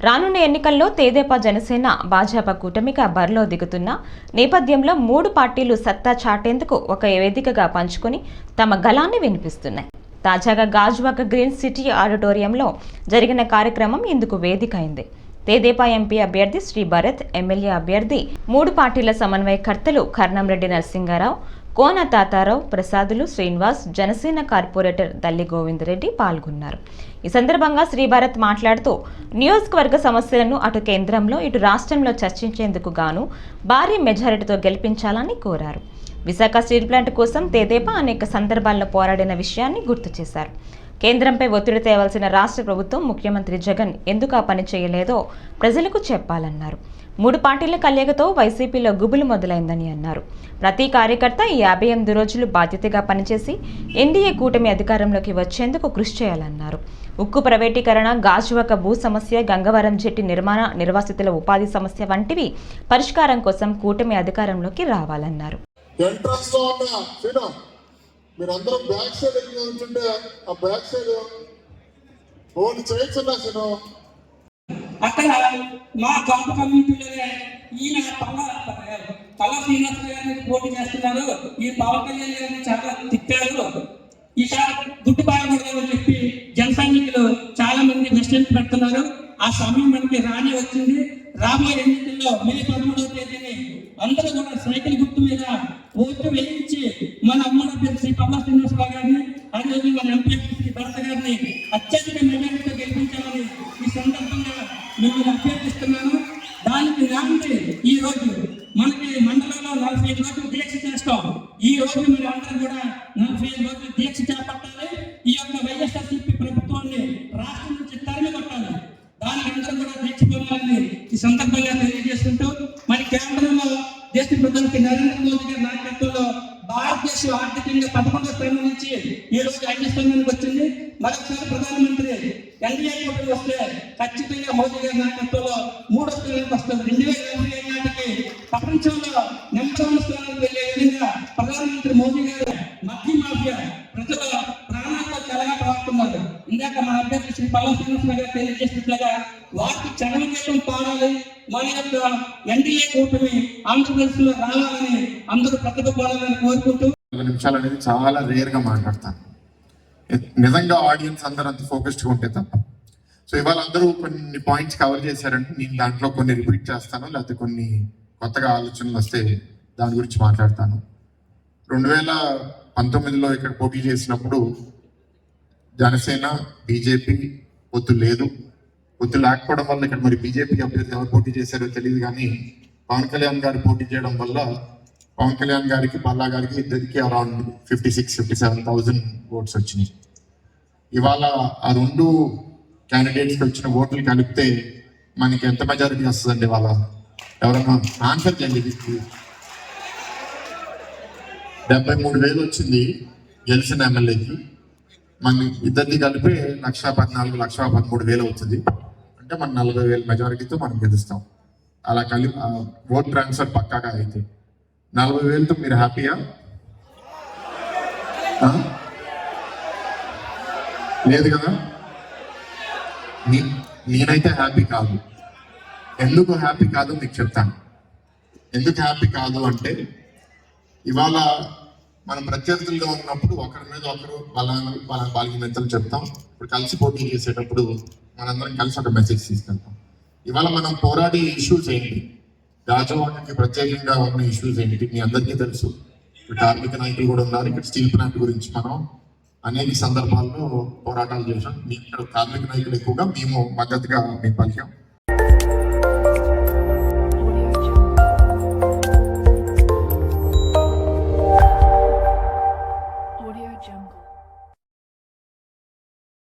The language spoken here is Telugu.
రానున్న ఎన్నికల్లో తెదేపా జనసేన భాజపా కూటమిగా బరిలో దిగుతున్న నేపథ్యంలో మూడు పార్టీలు సత్తా చాటేందుకు ఒక వేదికగా పంచుకొని తమ గళాన్ని వినిపిస్తున్నాయి. తాజాగా గాజువాక గ్రీన్ సిటీ ఆడిటోరియంలో జరిగిన కార్యక్రమం ఇందుకు వేదిక అయింది. తెదేపా ఎంపీ అభ్యర్థి శ్రీ భరత్, ఎమ్మెల్యే అభ్యర్థి మూడు పార్టీల సమన్వయకర్తలు కర్నంరెడ్డి నరసింగారావు, కోన తాతారావు, ప్రసాదులు శ్రీనివాస్, జనసేన కార్పొరేటర్ దల్లి గోవిందరెడ్డి పాల్గొన్నారు. ఈ సందర్భంగా శ్రీ భరత్ మాట్లాడుతూ నియోజకవర్గ సమస్యలను అటు కేంద్రంలో ఇటు రాష్ట్రంలో చర్చించేందుకు గాను భారీ మెజారిటీతో గెలిపించాలని కోరారు. విశాఖ స్టీల్ ప్లాంట్ కోసం తెదేపా అనేక సందర్భాల్లో పోరాడిన విషయాన్ని గుర్తు చేశారు. కేంద్రంపై ఒత్తిడి తేవాల్సిన రాష్ట్ర ప్రభుత్వం ముఖ్యమంత్రి జగన్ ఎందుకు ఆ పని చేయలేదో ప్రజలకు చెప్పాలన్నారు. మూడు పార్టీల కలయికతో వైసీపీలో గుబులు మొదలైందని అన్నారు. ప్రతి కార్యకర్త ఈ 58 రోజులు బాధ్యతగా పనిచేసి ఎన్డీఏ కూటమి అధికారంలోకి వచ్చేందుకు కృషి చేయాలన్నారు. ఉక్కు ప్రైవేటీకరణ, గాజువాక భూ సమస్య, గంగవరం జెట్టి నిర్మాణ, నిర్వాసితుల ఉపాధి సమస్య వంటివి పరిష్కారం కోసం కూటమి అధికారంలోకి రావాలన్నారు. మీరందరూ బ్యాక్ సైడ్ ఉంటుంటే ఆ బ్యాక్ సైడ్ ఓటు చేయొచ్చున్నా నేను అక్కడ మా కాంప కమ్యూనిటీలోనే ఈయన పల్ల శ్రీనివాస గారిని పోటీ చేస్తున్నారు. ఈ పవన్ కళ్యాణ్ గారిని చాలా తిప్పారు, ఈసారి గుడ్డు బాగకూడదని చెప్పి జన సైనికులు చాలా మంది మెసేజ్ పెడుతున్నారు. ఆ సమయం మనకి రాని వచ్చింది. రాబోయే ఎన్నికల్లో మే 13వ తేదీని అందరూ కూడా సైకిల్ గుర్తు మీద ఓటు వేయించి మన అమ్మల పేరు శ్రీ పల్ల శ్రీనివాసరావు గారిని, అదేవిధంగా మన ఎంపీ శ్రీ భరత్ గారిని అత్యధిక మెజారిటీతో గెలిపించాలని ఈ సందర్భంగా మిమ్మల్ని అభ్యర్థిస్తున్నాను. దానికి నాంది ఈ రోజు మనకి మండలంలో 45 రోజులు దీక్ష చేస్తాం. ఈ రోజు మీరు అందరూ కూడా 45 రోజులు దీక్ష చేపట్టాలి. ఈ యొక్క వైఎస్ఆర్సీపీ ప్రభుత్వాన్ని రాష్ట్రం నుంచి తరిమి కొట్టాలి. దానికి అందరూ కూడా దీక్ష పొందాలని ఈ సందర్భంగా తెలియజేసుకుంటూ, మరి కేంద్రంలో దేశ ప్రధాని నరేంద్ర మోదీ గారి నాయకత్వంలో భారతదేశం ఆర్థికంగా 11వ స్థానం నుంచి ఈ రోజు 5వ స్థానానికి వచ్చింది. మరొకసారి ప్రధానమంత్రి ఎన్డీఏ కూటమి వస్తే ఖచ్చితంగా మోదీ గారి నాయకత్వంలో 3వ స్థానానికి వస్తుంది. 2040 నాటికి ప్రపంచంలో నెంబర్ 1 స్థానానికి వెళ్లే విధంగా ప్రధానమంత్రి మోదీ గారు మద్య మాఫియా ప్రజల ప్రాణాలతో చెలగాటమాడుతున్నారు. ఇందాక మన అభ్యర్థి శ్రీ పల్ల శ్రీనివాసరావు గారు తెలియజేసినట్లుగా వారికి చరణగీతం పాడాలి. మన యొక్క ఎన్డీఏ కూటమి ఆంధ్రప్రదేశ్ లో రావాలని అందరూ ప్రతిపాడాలని కోరుకుంటూ 2 నిమిషాలు అనేది చాలా రేర్ గా మాట్లాడతాను. నిజంగా ఆడియన్స్ అందరూ అంత ఫోకస్డ్గా ఉంటే తప్ప. సో ఇవాళ అందరూ కొన్ని పాయింట్స్ కవర్ చేశారంటే నేను దాంట్లో కొన్ని రిపీట్ చేస్తాను, లేకపోతే కొన్ని కొత్తగా ఆలోచనలు వస్తే దాని గురించి మాట్లాడతాను. 2019లో ఇక్కడ పోటీ చేసినప్పుడు జనసేన బీజేపీ పొత్తు లేదు. పొత్తు లేకపోవడం వల్ల ఇక్కడ మరి బీజేపీ అభ్యర్థి ఎవరు పోటీ చేశారో తెలియదు, కానీ పవన్ కళ్యాణ్ గారు పోటీ చేయడం వల్ల పవన్ కళ్యాణ్ గారికి, పల్లా గారికి ఇద్దరికి అరౌండ్ 56-57,000 ఓట్స్ వచ్చినాయి. ఇవాళ ఆ 2 క్యాండిడేట్స్కి వచ్చిన ఓట్లు కలిపితే మనకి ఎంత మెజారిటీ వస్తుందండి? ఇవాళ ఎవరైనా ఆన్సర్ చేయండి. 73,000 వచ్చింది గెలిచిన ఎమ్మెల్యేకి. మన ఇద్దరిది కలిపి 1,14,000, 1,13,000 అవుతుంది. అంటే మన 40,000 మెజారిటీతో మనం గెలుస్తాం. అలా కలిపి ఓట్ ట్రాన్స్ఫర్ పక్కాగా అయితే 40,000తో మీరు హ్యాపీయా? లేదు కదా? నేనైతే హ్యాపీ కాదు. ఎందుకు హ్యాపీ కాదు మీకు చెప్తాను. ఎందుకు హ్యాపీ కాదు అంటే, ఇవాళ మనం ప్రత్యర్థులుగా ఉన్నప్పుడు ఒకరి మీద ఒకరు వాళ్ళకి మెంతలు చెప్తాం. ఇప్పుడు కలిసి పోటీ చేసేటప్పుడు మనందరం కలిసి ఒక మెసేజ్ తీసుకెళ్తాం. ఇవాళ మనం పోరాడే ఇష్యూస్ ఏంటి, గాజువాకకి ప్రత్యేకంగా ఉన్న ఇష్యూస్ ఏంటి మీ అందరికీ తెలుసు. ఇక్కడ కార్మిక నాయకులు కూడా ఉన్నారు. ఇక్కడ స్టీల్ ప్లాంట్ గురించి మనం అనేక సందర్భాల్లో పోరాటాలు చేసాం. ఇక్కడ కార్మిక నాయకులు ఎక్కువగా మేము మద్దతుగా మేము పలికాం.